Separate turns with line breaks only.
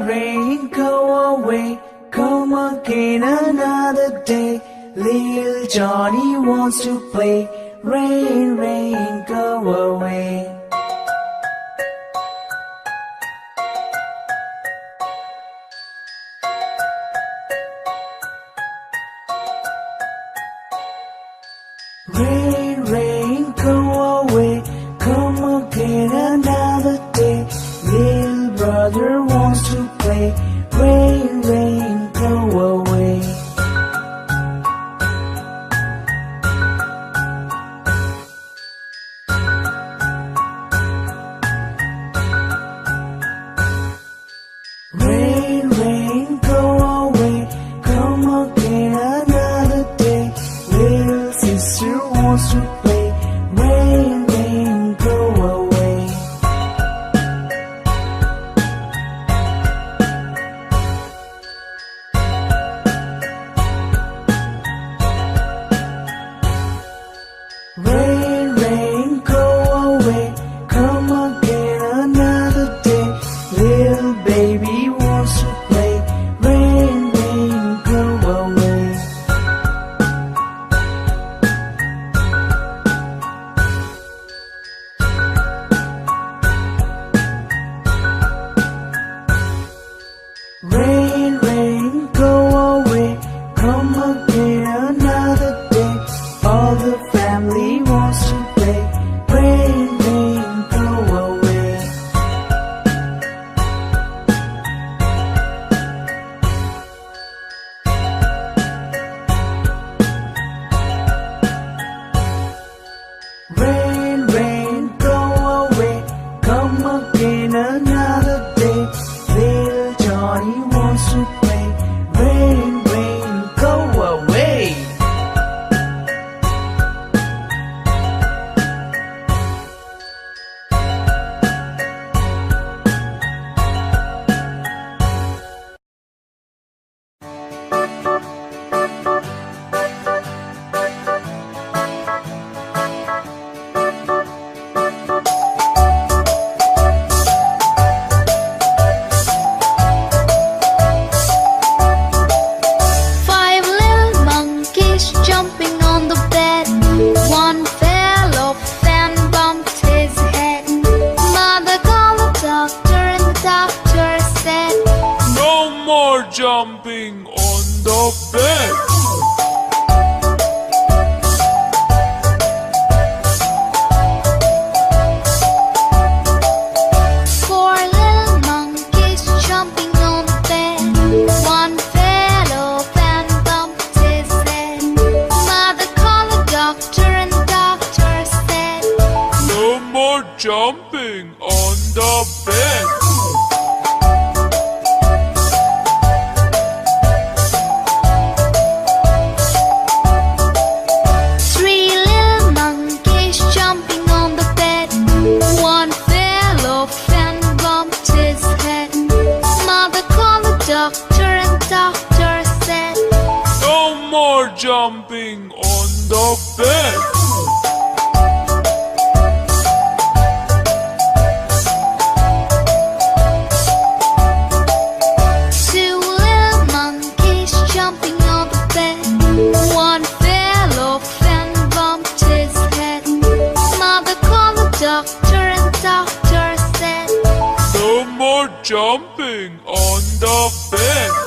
rain, go away. Come again another day. Little Johnny wants to play. Rain, rain, go away. Rain, rain, go away. Come again another day. Little brother wants to play. Rain, rain, go away. Rain, rain, go away. Come again another day. Little sister wants to play. Rain, rain, go away. Rain, rain, go away. Come again another day. Little baby wants to play. Rain, rain, go away. Rain, rain, go away. Come again another day. All the family wants to play. Rain, rain, go away. Rain, rain, go away. Come again another day. Little Johnny wants to play. Rain, rain, go away.
Five little monkeys jumping on the bed. One fell off and bumped his head. Mother called the doctor and the doctor said,
No more jumping on the bed.
four little monkeys jumping on the bed. One fell off and bumped his head. Mother called the doctor and the doctor said,
No more jumping on the bed.
three little monkeys jumping on the bed. One fell off and bumped his head. Mother called the doctor and the doctor said,
No more jumping on the bed.
two little monkeys jumping on the bed. One fell off and bumped his head. Mother called the doctor and the doctor said,
No more jumping on the bed.